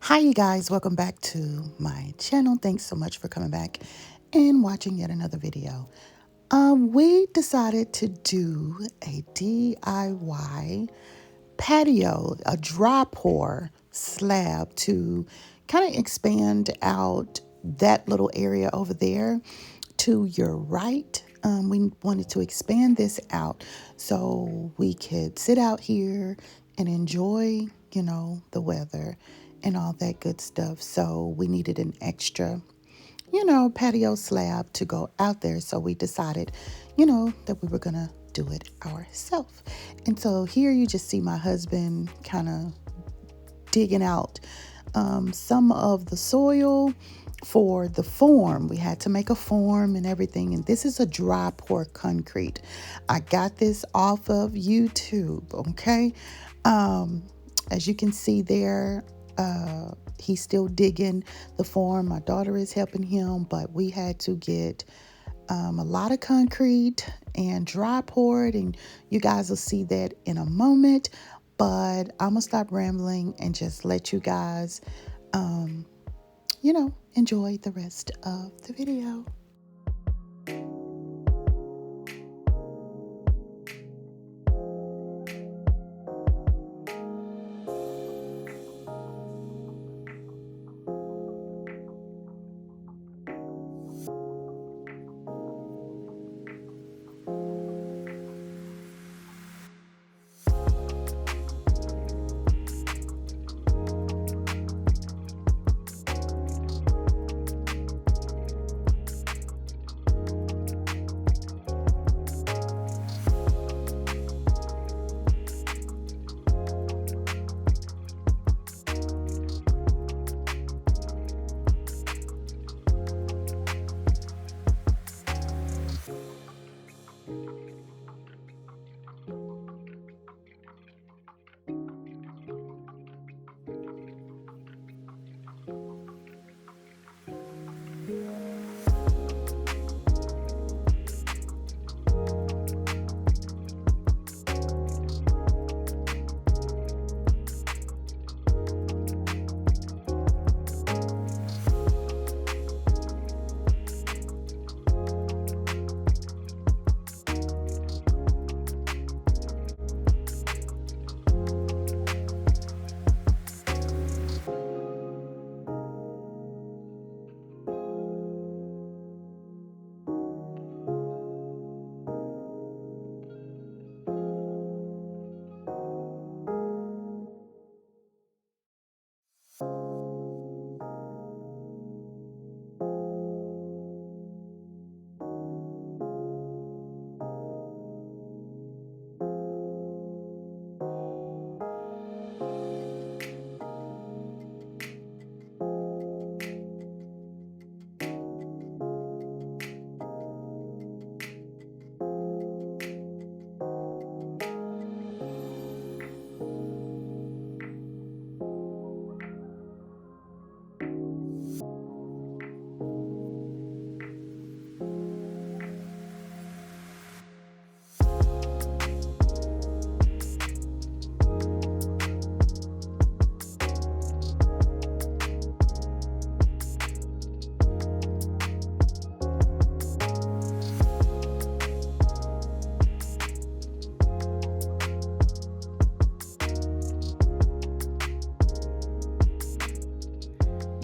Hi, you guys. Welcome back to my channel. Thanks so much for coming back and watching yet another video. We decided to do a DIY patio, a dry pour slab to kind of expand out that little area over there to your right. We wanted to expand this out so we could sit out here and enjoy, the weather and all that good stuff. So we needed an extra, patio slab to go out there. So we decided, that we were going to do it ourselves. And so here you just see my husband kind of digging out some of the soil for the form. We had to make a form and everything. And this is a dry pour concrete. I got this off of YouTube, okay? As you can see there, he's still digging the form. My daughter is helping him, but we had to get a lot of concrete and dry poured, and you guys will see that in a moment. But I'm gonna stop rambling and just let you guys, enjoy the rest of the video.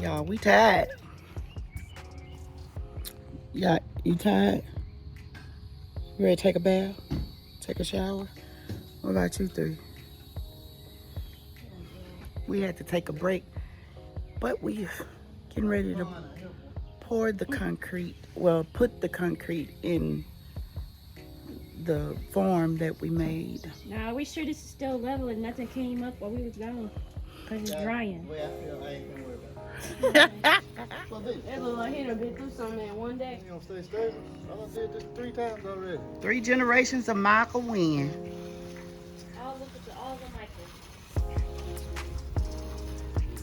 Y'all, we tired. Y'all, you tired? You ready to take a bath? Take a shower? What about you three? We had to take a break, but we getting ready to pour the concrete. Well, put the concrete in the form that we made. Now, are we sure this is still level and nothing came up while we was gone? Because it's drying. The way I feel, I ain't gonna worry about it. It look like he done been through something in one day. You gonna stay stable? I done did this 3 times already. 3 generations of Michael Wynn. All the Michael.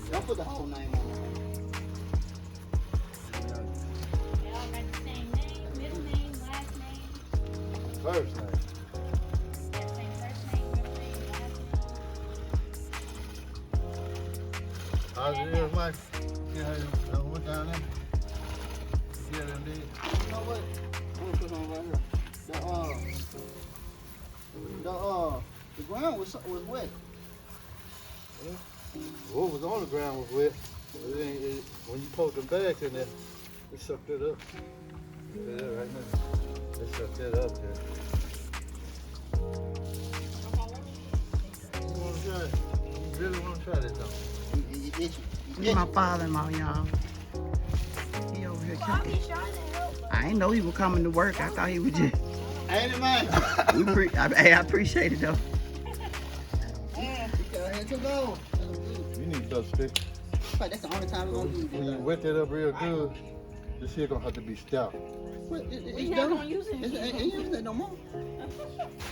Don't put the whole name on They all got the same name, middle name, last name. it. First name. That same first name, middle name, last name. How's it is, Mike? Yeah, went down there. Yeah, them did. You know what? I'm gonna put on right here. The ground was wet. Yeah. What was on the ground was wet. When you poke them bags in there, it sucked it up. Yeah, right now. It sucked it up there. You wanna try it? You really wanna try this though? This is my father-in-law, y'all. He over here cooking. I didn't know he was coming to work. I thought he was just. Ain't it, man? I appreciate it though. You need to stick. That's the only time we're gonna use When you it. wet that up real good, this here gonna have to be stout. We're not gonna use it. Ain't using it no more.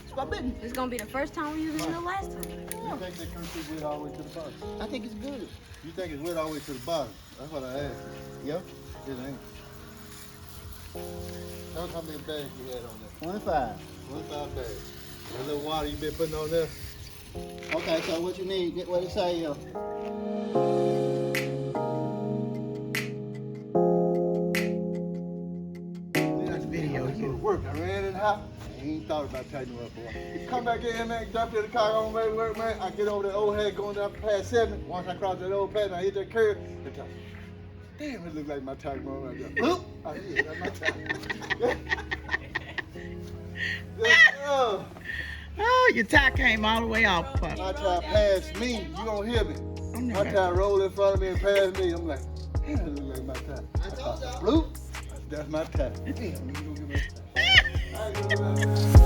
It's my business. It's gonna be the first time we use it and the last time. You think that country wet all the way to the bottom? I think it's good. You think it's wet all the way to the bottom? That's what I asked you. Yep. It ain't. Tell us how many bags you had on there. 25. 25 bags. That little water you been putting on there? Okay, so what you need? Get what it say here. Video, I you. work. I ran in the house. I ain't thought about tightening up, boy. You come back in, man, jump in the car on my way to work, man. I get over that old head going down past 7. Once I cross that old path, I hit that curve. Damn, it look like my tire going right there. Boop! I hit that's my tire. Oh, Oh, your tie came all the way off, pup. my tire passed me. You don't hear me. My Okay. tire rolled in front of me and passed me. I'm like, damn, it look like my tire. I told y'all. Bloop! That's my tire. Damn, you gonna get my tire. I ain't gonna